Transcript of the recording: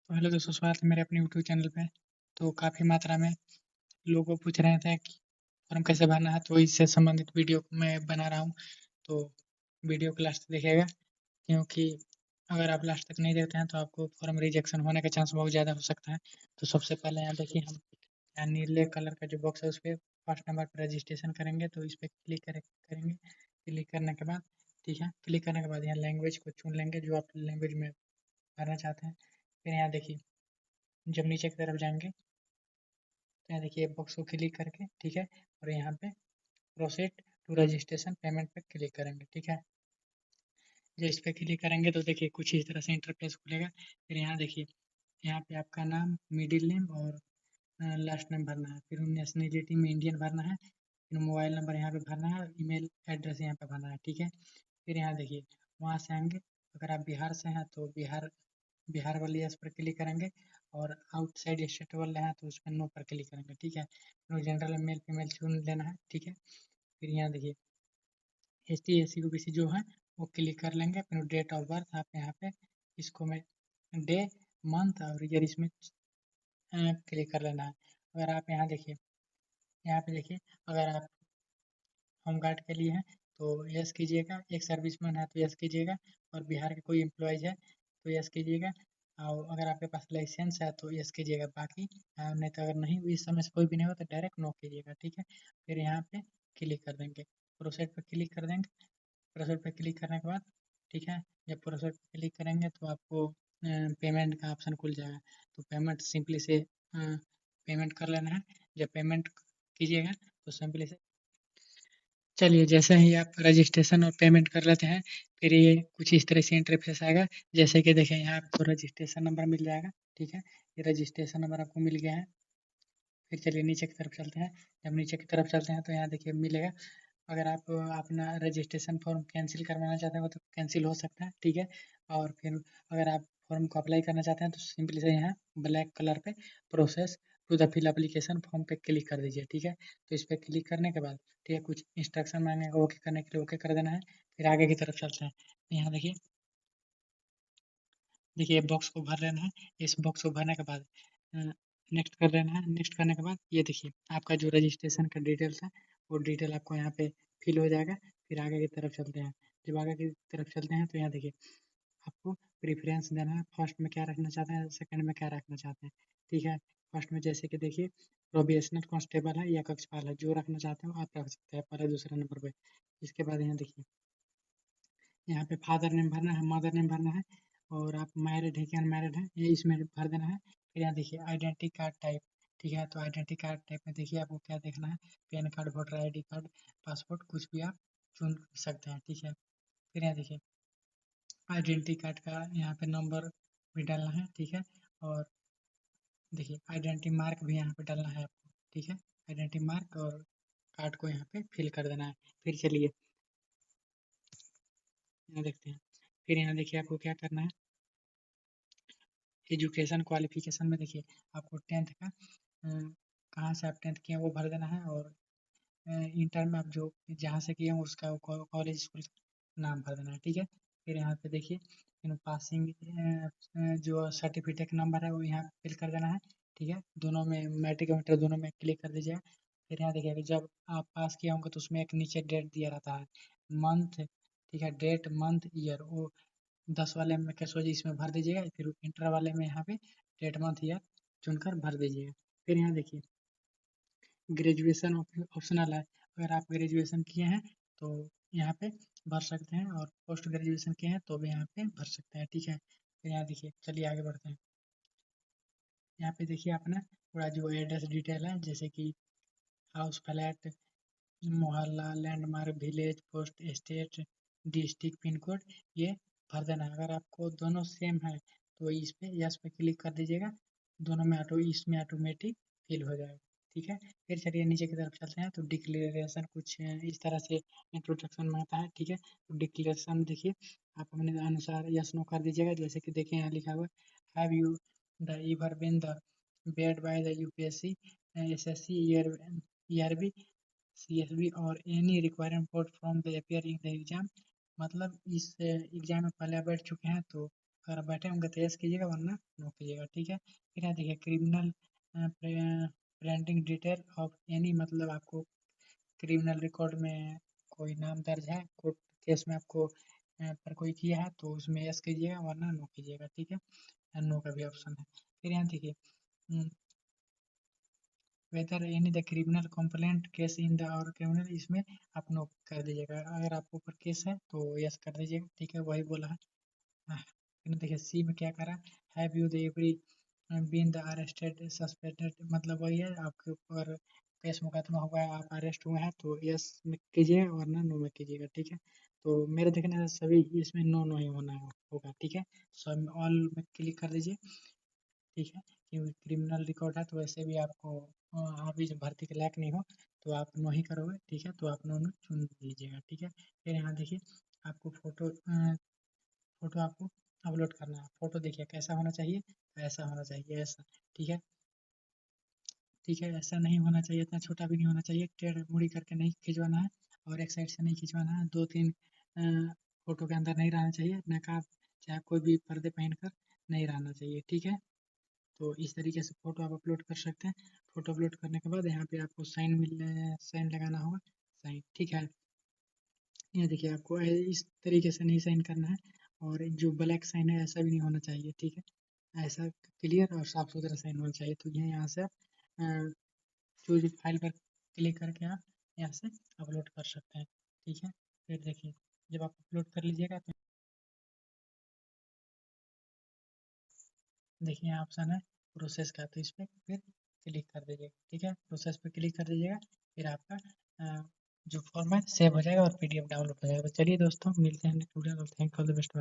तो हेलो दोस्तों, स्वागत है मेरे अपने यूट्यूब चैनल पे। तो काफ़ी मात्रा में लोग पूछ रहे थे कि फॉर्म कैसे भरना है, तो इससे संबंधित वीडियो मैं बना रहा हूँ। तो वीडियो को लास्ट तक देखिएगा, क्योंकि अगर आप लास्ट तक नहीं देखते हैं तो आपको फॉर्म रिजेक्शन होने का चांस बहुत ज़्यादा हो सकता है। तो सबसे पहले यहाँ देखिए, हम यहाँ नीले कलर का जो बॉक्स है उस पर फर्स्ट नंबर पर रजिस्ट्रेशन करेंगे, तो इस पर करेंगे। क्लिक करने के बाद, ठीक है, क्लिक करने के बाद यहाँ लैंग्वेज को चुन लेंगे जो आप लैंग्वेज में भरना चाहते हैं। फिर यहाँ देखिए, जब नीचे की तरफ जाएंगे तो यहाँ देखिए बॉक्स को क्लिक करके, ठीक है, और यहाँ पे प्रोसीड टू रजिस्ट्रेशन पेमेंट पे क्लिक करेंगे, ठीक है। जब इस पे क्लिक करेंगे तो देखिए कुछ इस तरह से इंटरफेस खुलेगा। फिर यहाँ देखिए, यहाँ पे आपका नाम, मिडिल नेम और लास्ट नेम भरना है। फिर नेशनलिटी में इंडियन भरना है। फिर मोबाइल नंबर यहाँ पे भरना है और ईमेल एड्रेस यहाँ पे भरना है, ठीक है। फिर यहाँ देखिए, वहाँ से आएंगे, अगर आप बिहार से हैं तो बिहार बिहार वाले यस पर क्लिक करेंगे, और आउटसाइड स्टेट वाले हैं तो उस पर नो पर क्लिक करेंगे, ठीक है। फिर जनरल मेल फीमेल चुन लेना है, ठीक है। फिर यहाँ देखिए, S T S C O B C जो है वो क्लिक कर लेंगे। फिर डेट ऑफ बर्थ आप यहाँ पे इसको में डे, मंथ और ईयर इसमें क्लिक कर लेना है। अगर आप यहाँ देखिए, यहाँ पे देखिए, अगर आप होम गार्ड के लिए हैं तो यस कीजिएगा, एक सर्विसमैन है तो यस कीजिएगा, और बिहार के कोई एम्प्लॉयज़ है तो यस कीजिएगा, और अगर आपके पास लाइसेंस है तो यस कीजिएगा। बाकी नहीं तो अगर नहीं इस समय से कोई भी नहीं हो तो डायरेक्ट नो कीजिएगा, ठीक है। फिर यहाँ पे क्लिक कर देंगे, प्रोसेड पर क्लिक कर देंगे। प्रोसेड पर क्लिक करने के बाद, ठीक है, जब प्रोसेड पर क्लिक करेंगे तो आपको पेमेंट का ऑप्शन खुल जाएगा। तो पेमेंट सिंपली से पेमेंट कर लेना है। जब पेमेंट कीजिएगा तो सिंपली से, चलिए, जैसे ही आप रजिस्ट्रेशन और पेमेंट कर लेते हैं, फिर ये कुछ इस तरह से इंटरफेस आएगा। जैसे कि देखें, यहाँ आपको रजिस्ट्रेशन नंबर मिल जाएगा, ठीक है। ये रजिस्ट्रेशन नंबर आपको मिल गया है। फिर चलिए नीचे की तरफ चलते हैं। जब नीचे की तरफ चलते हैं तो यहाँ देखिए मिलेगा, अगर आप अपना रजिस्ट्रेशन फॉर्म कैंसिल करवाना चाहते हो तो कैंसिल हो सकता है, ठीक है। और फिर अगर आप फॉर्म को अप्लाई करना चाहते हैं तो सिंपली से यहाँ ब्लैक कलर पे process to the fill application form पे क्लिक कर दीजिए, ठीक है। तो इस पर क्लिक करने के बाद, ठीक है, कुछ इंस्ट्रक्शन मांगेगा, ओके करने के लिए ओके कर देना है। फिर आगे की तरफ चलते हैं। यहाँ देखिए, बॉक्स को भर लेना है। इस बॉक्स को भरने के बाद नेक्स्ट कर लेना है। नेक्स्ट करने के बाद ये देखिए, आपका जो रजिस्ट्रेशन का डिटेल्स है वो डिटेल आपको यहाँ पे फिल हो जाएगा। फिर आगे की तरफ चलते हैं। जब आगे की तरफ चलते हैं तो यहाँ देखिए, आपको प्रेफरेंस देना है, फर्स्ट में क्या रखना चाहते हैं, सेकंड में क्या रखना चाहते हैं, ठीक है। फर्स्ट में जैसे कि देखिए, प्रोबेशनल कांस्टेबल है या कक्षपाल है, जो रखना चाहते हो आप रख सकते हैं पहले दूसरे नंबर पे। इसके बाद यहाँ देखिए, यहाँ पे फादर नेम भरना है, मदर नेम भरना है, और आप मैरिड है कि अनमैरिड है ये इसमें भर देना है। फिर यहाँ देखिए आइडेंटिटी कार्ड टाइप, ठीक है। तो आइडेंटिटी कार्ड टाइप में देखिए आपको क्या देखना है, pan card, voter I D card, passport, कुछ भी आप चुन सकते हैं, ठीक है। फिर यहाँ देखिए, आइडेंटिटी कार्ड का यहाँ पे नंबर भी डालना है, ठीक है। और देखिए, आइडेंटिटी मार्क भी यहाँ पे डालना है आपको, ठीक है। आइडेंटिटी मार्क और कार्ड को यहाँ पे फिल कर देना है। फिर चलिए यहाँ देखते हैं। फिर यहाँ देखिए आपको क्या करना है, एजुकेशन क्वालिफिकेशन में देखिए आपको टेंथ का कहाँ से आप टेंथ किए हैं वो भर देना है, और इंटर में आप जो जहाँ से किए हैं उसका कॉलेज स्कूल का नाम भर देना है, ठीक है। फिर यहाँ पे देखिए, पासिंग जो सर्टिफिकेट नंबर है वो यहाँ फिल कर देना है, ठीक है। दोनों में मैट्रिक और इंटर दोनों में क्लिक कर दीजिएगा। फिर यहाँ देखिए, जब आप पास किए होंगे तो उसमें एक नीचे डेट दिया रहता है, मंथ, ठीक है, डेट मंथ ईयर, वो 10 वाले में क्या सोचिए इसमें भर दीजिएगा। फिर इंटर वाले में यहाँ पे डेट मंथ ईयर चुनकर भर दीजिएगा। फिर यहाँ देखिए, ग्रेजुएशन ऑप्शनल है, अगर आप ग्रेजुएशन किए हैं तो यहाँ पे भर सकते हैं, और पोस्ट ग्रेजुएशन किए हैं तो भी यहाँ पे भर सकते हैं, ठीक है। फिर यहाँ देखिए, चलिए आगे बढ़ते हैं। यहाँ पे देखिए अपना पूरा जो एड्रेस डिटेल है, जैसे कि हाउस, फ्लैट, मोहल्ला, landmark, village, post, state, district, pin code, ये भर देना है। अगर आपको दोनों सेम है तो इस पे यस पे क्लिक कर दीजिएगा, दोनों में इसमें ऑटोमेटिक फिल हो जाएगा, ठीक है। फिर चलिए नीचे की तरफ चलते हैं। तो डिक्लेरेशन कुछ इस तरह से इंट्रोडक्शन में आता है, ठीक है। तो डिक्लेरेशन देखिए, आप अपने अनुसार यस नो कर दीजिएगा। जैसे कि देखिए यहाँ लिखा हुआ है, have you the ever been debarred by the UPSC, SSC, ERB, CSB और any requirement board from the appear in the exam, मतलब इस एग्जाम में पहले बैठ चुके हैं तो अगर बैठे होंगे तो यस कीजिएगा, वरना नो कीजिएगा। ठीक है, फिर यहाँ देखिए criminal presenting detail of any, मतलब आपको क्रिमिनल रिकॉर्ड में कोई नाम दर्ज है, कोर्ट केस में आपको पर कोई किया है तो उसमें यस कीजिएगा, वरना नो कीजिएगा। ठीक है, नो का भी ऑप्शन है। फिर यहाँ देखिए whether any the criminal complaint case in the और क्रिमिनल, इसमें आप नो कर दीजिएगा। अगर आपके ऊपर केस है तो यस कर दीजिएगा। ठीक है, वही बोला है। फिर देखिए सी में क्या करा, have you the every been the arrested suspected, मतलब वही है आपके ऊपर केस मुकदमा हुआ है, आप अरेस्ट हुए हैं तो यस में कीजिए, वरना नो में कीजिएगा। ठीक है, तो मेरे देखने से सभी इसमें नो नो ही होना होगा। ठीक है, सो ऑल में क्लिक कर दीजिए। ठीक है, क्योंकि क्रिमिनल रिकॉर्ड है तो वैसे भी आपको आप इस भर्ती के लायक नहीं हो, तो आप नो ही करोगे। ठीक है, तो आप नो नो चुन लीजिएगा। ठीक है, फिर यहाँ देखिए आपको फोटो आपको अपलोड करना है। फोटो देखिए कैसा होना चाहिए, तो ऐसा होना चाहिए, ऐसा। ठीक है, ठीक है, ऐसा नहीं होना चाहिए, इतना छोटा भी नहीं होना चाहिए, टेढ़ मुड़ी करके नहीं खिंचवाना है, और एक साइड से नहीं खिंचवाना है, 2-3 फोटो के अंदर नहीं रहना चाहिए, नकाब चाहे कोई भी पर्दे पहनकर नहीं रहना चाहिए। ठीक है, तो इस तरीके से फ़ोटो आप अपलोड कर सकते हैं। फ़ोटो अपलोड करने के बाद यहाँ पे आपको साइन लगाना होगा, साइन। ठीक है, ये देखिए आपको इस तरीके से नहीं साइन करना है, और जो ब्लैक साइन है ऐसा भी नहीं होना चाहिए। ठीक है, ऐसा क्लियर और साफ सुथरा साइन होना चाहिए। तो ये यहाँ से आप चूज फाइल पर क्लिक करके आप यहाँ से अपलोड कर सकते हैं। ठीक है, फिर देखिए जब आप अपलोड कर लीजिएगा तो देखिए यहाँ ऑप्शन है प्रोसेस का, तो इस पर फिर क्लिक कर दीजिएगा। ठीक है, प्रोसेस पे क्लिक कर दीजिएगा, फिर आपका जो फॉर्म है सेव हो जाएगा और पीडीएफ डाउनलोड हो जाएगा। तो चलिए दोस्तों, मिलते हैं नेक्स्ट वीडियो में। Thank you, all the best.